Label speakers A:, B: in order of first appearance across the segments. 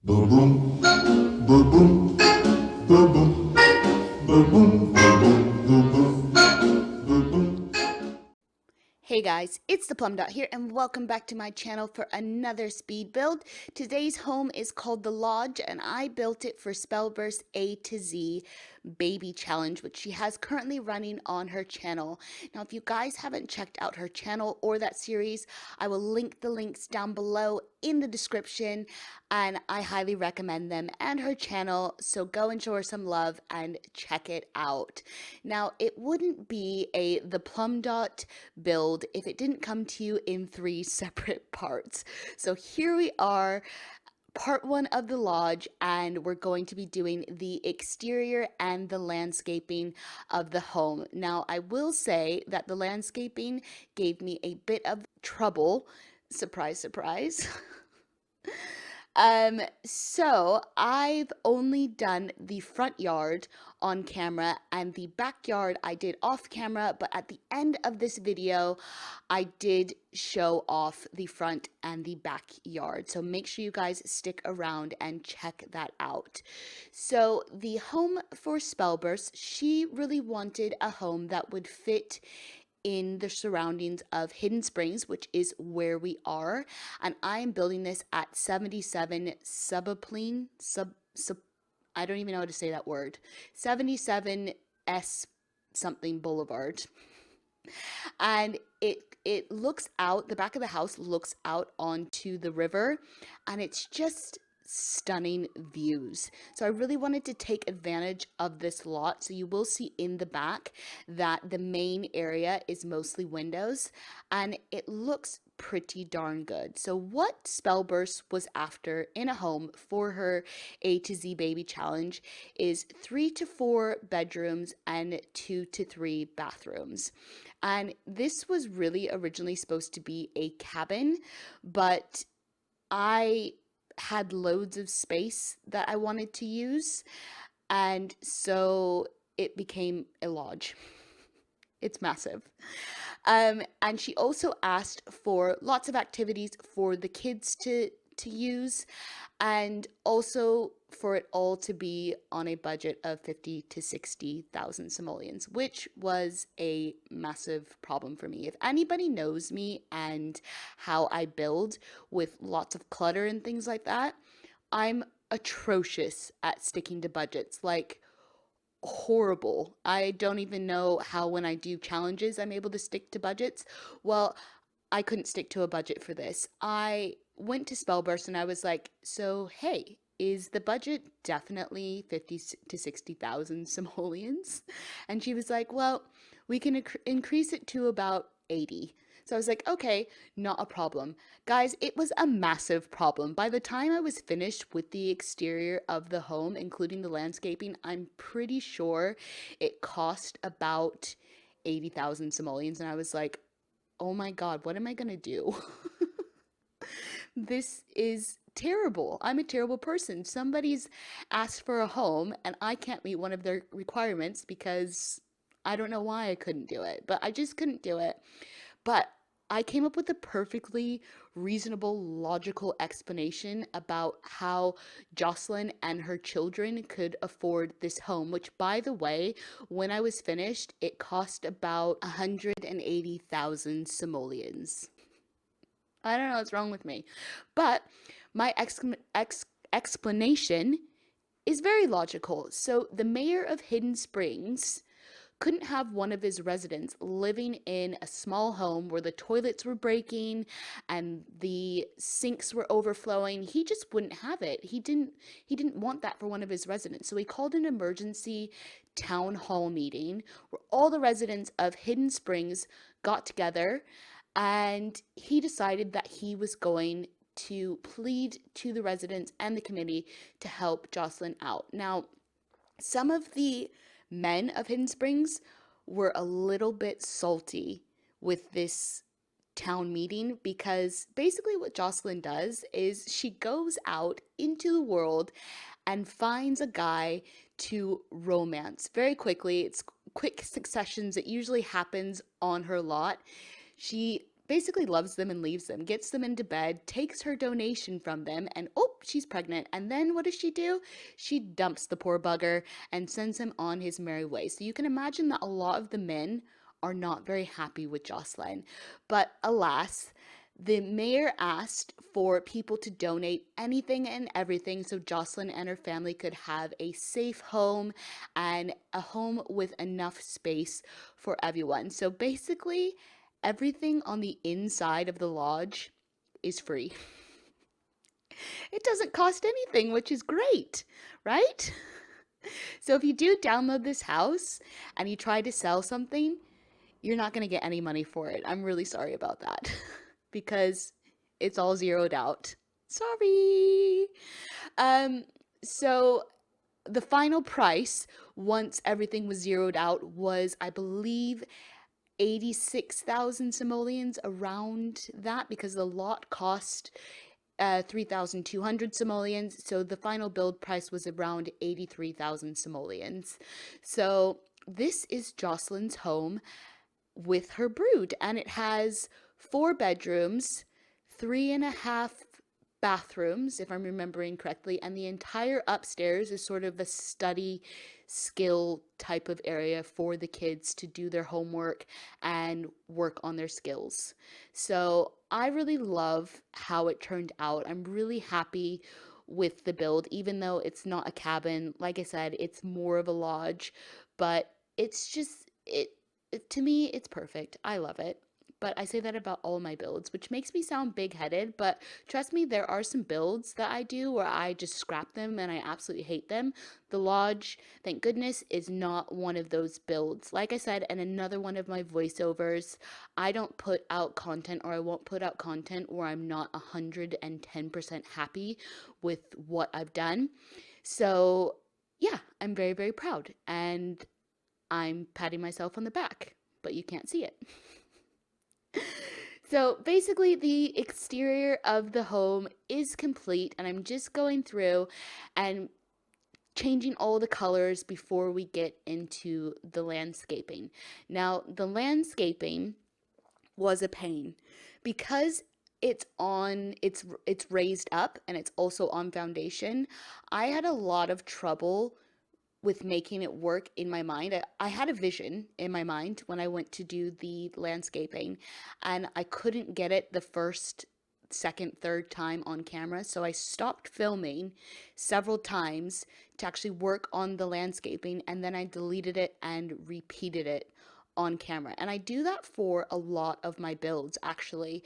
A: Boom boom, boom boom, boom boom, boom boom, boom boom, boom boom, boom boom.
B: Hey guys, it's the Plum Dot here, and welcome back to my channel for another speed build. Today's home is called The Lodge, and I built it for Spellburst A to Z Baby Challenge, which she has currently running on her channel. Now, if you guys haven't checked out her channel or that series, I will link the links down below in the description, and I highly recommend them and her channel, so go and show her some love and check it out. Now, it wouldn't be a The Plum Dot build if it didn't come to you in 3 separate parts. So here we are, part 1 of the lodge, and we're going to be doing the exterior and the landscaping of the home. Now, I will say that the landscaping gave me a bit of trouble. Surprise, surprise. So I've only done the front yard on camera, and the backyard I did off camera, but at the end of this video, I did show off the front and the backyard. So make sure you guys stick around and check that out. So the home for Spellburst, she really wanted a home that would fit in the surroundings of Hidden Springs, which is where we are. And I am building this at 77 Subaplene, I don't even know how to say that word. 77 S something Boulevard. And it looks out, the back of the house looks out onto the river, and it's just stunning views. So I really wanted to take advantage of this lot. So you will see in the back that the main area is mostly windows, and it looks pretty darn good. So what Spellburst was after in a home for her A to Z baby challenge is 3 to 4 bedrooms and 2 to 3 bathrooms. And this was really originally supposed to be a cabin, but I had loads of space that I wanted to use, and so it became a lodge. It's massive. And she also asked for lots of activities for the kids to use, and also for it all to be on a budget of 50 to 60,000 simoleons, which was a massive problem for me. If anybody knows me and how I build with lots of clutter and things like that, I'm atrocious at sticking to budgets. Like, horrible. I don't even know how, when I do challenges, I'm able to stick to budgets. Well, I couldn't stick to a budget for this. I went to Spellburst and I was like, so hey, is the budget definitely 50 to 60,000 simoleons? And she was like, well, we can increase it to about 80. So I was like, okay, not a problem. Guys, it was a massive problem. By the time I was finished with the exterior of the home, including the landscaping, I'm pretty sure it cost about 80,000 simoleons. And I was like, oh my God, what am I gonna do? This is terrible. I'm a terrible person. Somebody's asked for a home and I can't meet one of their requirements because I don't know why I couldn't do it, but I just couldn't do it. But I came up with a perfectly reasonable, logical explanation about how Jocelyn and her children could afford this home, which, by the way, when I was finished, it cost about 180,000 simoleons. I don't know what's wrong with me. But my explanation is very logical. So, the mayor of Hidden Springs couldn't have one of his residents living in a small home where the toilets were breaking and the sinks were overflowing. He just wouldn't have it. He didn't want that for one of his residents. So he called an emergency town hall meeting where all the residents of Hidden Springs got together, and he decided that he was going to plead to the residents and the committee to help Jocelyn out. Now, some of the men of Hidden Springs were a little bit salty with this town meeting because basically what Jocelyn does is she goes out into the world and finds a guy to romance very quickly. It's quick successions. It usually happens on her lot. She basically loves them and leaves them, gets them into bed, takes her donation from them, and oh, she's pregnant. And then what does she do? She dumps the poor bugger and sends him on his merry way. So you can imagine that a lot of the men are not very happy with Jocelyn. But alas, the mayor asked for people to donate anything and everything so Jocelyn and her family could have a safe home and a home with enough space for everyone. So basically, everything on the inside of the lodge is free. It doesn't cost anything, which is great, right? So if you do download this house and you try to sell something, you're not going to get any money for it. I'm really sorry about that because it's all zeroed out. Sorry. Um so the final price once everything was zeroed out was, I believe, 86,000 simoleons, around that, because the lot cost 3,200 simoleons. So the final build price was around 83,000 simoleons. So this is Jocelyn's home with her brood, and it has 4 bedrooms, 3.5 bathrooms, if I'm remembering correctly, and the entire upstairs is sort of a study skill type of area for the kids to do their homework and work on their skills. So I really love how it turned out. I'm really happy with the build, even though it's not a cabin. Like I said, it's more of a lodge, but it's just to me, it's perfect. I love it. But I say that about all my builds, which makes me sound big-headed, but trust me, there are some builds that I do where I just scrap them and I absolutely hate them. The lodge, thank goodness, is not one of those builds. Like I said, in another one of my voiceovers, I don't put out content, or I won't put out content where I'm not 110% happy with what I've done. So yeah, I'm very, very proud, and I'm patting myself on the back, but you can't see it. So basically, the exterior of the home is complete, and I'm just going through and changing all the colors before we get into the landscaping. Now, the landscaping was a pain because it's raised up and it's also on foundation. I had a lot of trouble with making it work in my mind. I had a vision in my mind when I went to do the landscaping, and I couldn't get it the first, second, third time on camera. So I stopped filming several times to actually work on the landscaping, and then I deleted it and repeated it on camera. And I do that for a lot of my builds, actually.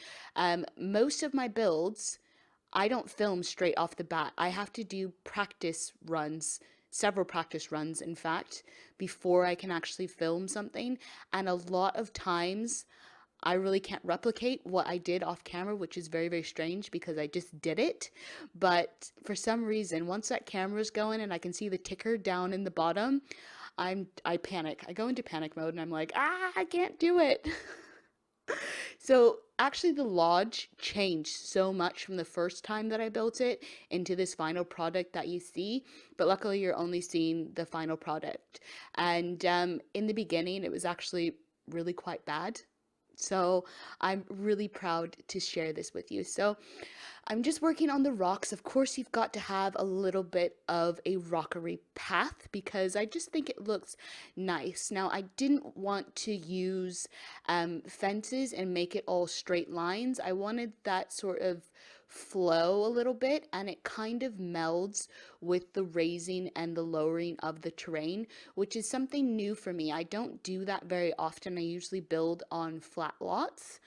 B: Most of my builds, I don't film straight off the bat. I have to do practice runs, several practice runs, in fact, before I can actually film something. And a lot of times, I really can't replicate what I did off camera, which is very, very strange because I just did it. But for some reason, once that camera's going and I can see the ticker down in the bottom, I panic. I go into panic mode and I'm like, I can't do it. So actually the lodge changed so much from the first time that I built it into this final product that you see, but luckily you're only seeing the final product. And in the beginning it was actually really quite bad. So I'm really proud to share this with you. So I'm just working on the rocks. Of course, you've got to have a little bit of a rockery path because I just think it looks nice. Now, I didn't want to use fences and make it all straight lines. I wanted that sort of flow a little bit, and it kind of melds with the raising and the lowering of the terrain, which is something new for me. I don't do that very often. I usually build on flat lots.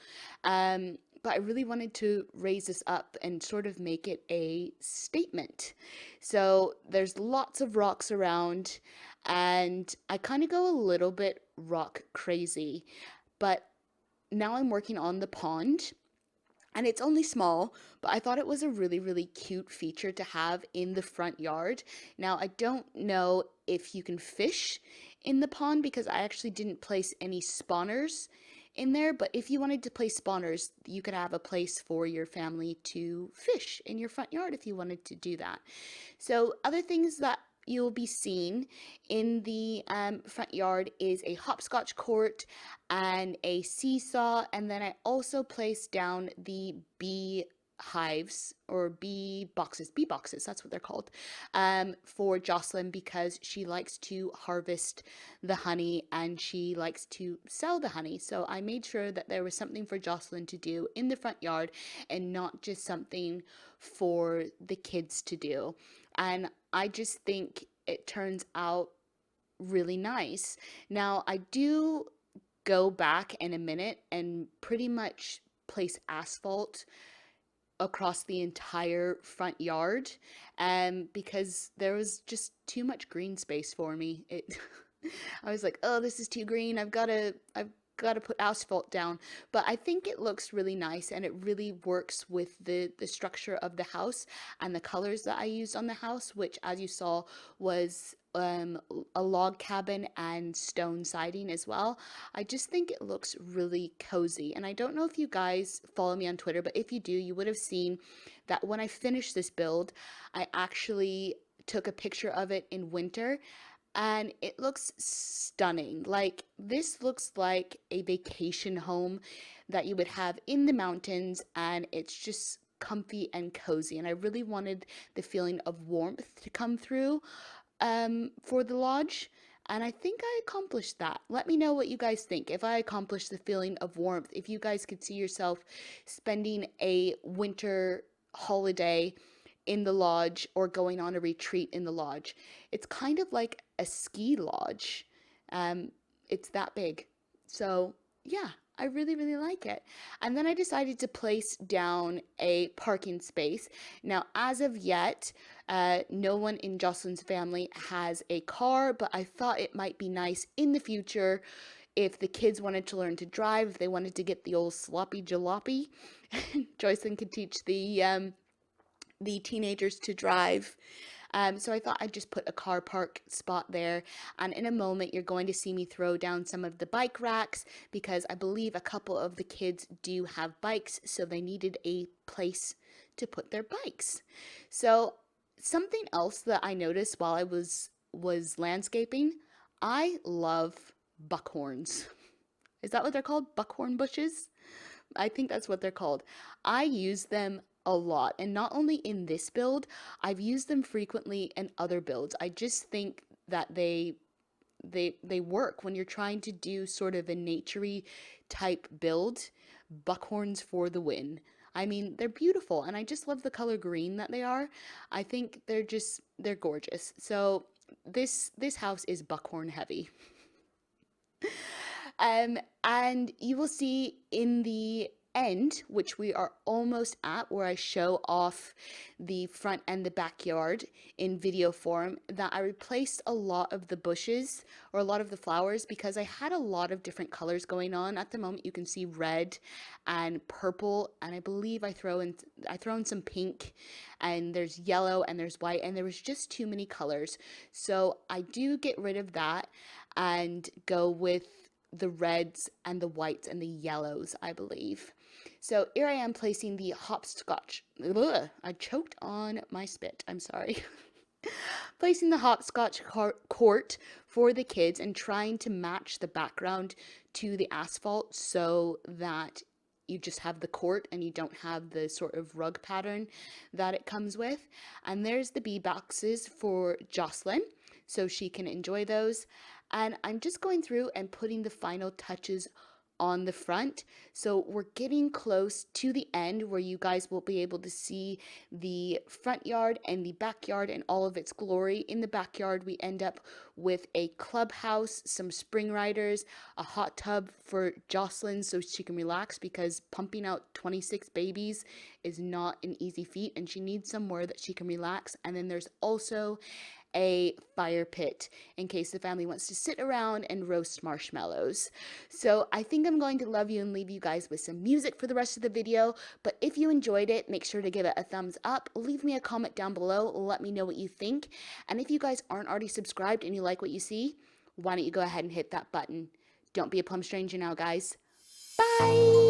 B: But I really wanted to raise this up and sort of make it a statement. So there's lots of rocks around, and I kind of go a little bit rock crazy. But now I'm working on the pond, and it's only small, but I thought it was a really, really cute feature to have in the front yard. Now, I don't know if you can fish in the pond because I actually didn't place any spawners in there, but if you wanted to place spawners, you could have a place for your family to fish in your front yard if you wanted to do that. So other things that you'll be seeing in the front yard is a hopscotch court and a seesaw, and then I also placed down the bee hives or bee boxes, that's what they're called, for Jocelyn because she likes to harvest the honey and she likes to sell the honey. So I made sure that there was something for Jocelyn to do in the front yard and not just something for the kids to do. And I just think it turns out really nice. Now, I do go back in a minute and pretty much place asphalt across the entire front yard because there was just too much green space for me. I was like, oh, this is too green. I've got to put asphalt down. But I think it looks really nice and it really works with the structure of the house and the colors that I used on the house, which as you saw was a log cabin and stone siding as well. I just think it looks really cozy. And I don't know if you guys follow me on Twitter, but if you do, you would have seen that when I finished this build, I actually took a picture of it in winter and it looks stunning. Like, this looks like a vacation home that you would have in the mountains, and it's just comfy and cozy. And I really wanted the feeling of warmth to come through for the lodge. And I think I accomplished that. Let me know what you guys think. If I accomplished the feeling of warmth, if you guys could see yourself spending a winter holiday in the lodge or going on a retreat in the lodge. It's kind of like a ski lodge. Um, it's that big. So, yeah, I really, really like it. And then I decided to place down a parking space. Now, as of yet, no one in Jocelyn's family has a car, but I thought it might be nice in the future if the kids wanted to learn to drive, if they wanted to get the old sloppy jalopy. Jocelyn could teach the teenagers to drive. So I thought I'd just put a car park spot there. And in a moment, you're going to see me throw down some of the bike racks because I believe a couple of the kids do have bikes, so they needed a place to put their bikes. So something else that I noticed while I was landscaping, I love buckhorns. Is that what they're called? Buckhorn bushes? I think that's what they're called. I use them a lot, and not only in this build, I've used them frequently in other builds. I just think that they work when you're trying to do sort of a naturey type build. Buckhorns for the win. I mean, they're beautiful, and I just love the color green that they are. I think they're gorgeous. So this house is buckhorn heavy. And you will see in the end, which we are almost at, where I show off the front and the backyard in video form, that I replaced a lot of the bushes or a lot of the flowers because I had a lot of different colors going on. At the moment, you can see red and purple, and I believe I throw in some pink, and there's yellow and there's white, and there was just too many colors. So I do get rid of that and go with the reds and the whites and the yellows, I believe. So here I am placing the hopscotch. Ugh, I choked on my spit. I'm sorry. Placing the hopscotch court for the kids and trying to match the background to the asphalt so that you just have the court and you don't have the sort of rug pattern that it comes with. And there's the bee boxes for Jocelyn so she can enjoy those. And I'm just going through and putting the final touches on the front. So we're getting close to the end where you guys will be able to see the front yard and the backyard in all of its glory. In the backyard, we end up with a clubhouse, some spring riders, a hot tub for Jocelyn so she can relax because pumping out 26 babies is not an easy feat and she needs somewhere that she can relax. And then there's also a fire pit in case the family wants to sit around and roast marshmallows. So I think I'm going to love you and leave you guys with some music for the rest of the video. But if you enjoyed it, make sure to give it a thumbs up. Leave me a comment down below. Let me know what you think. And if you guys aren't already subscribed and you like what you see, why don't you go ahead and hit that button. Don't be a plum stranger now, guys. Bye!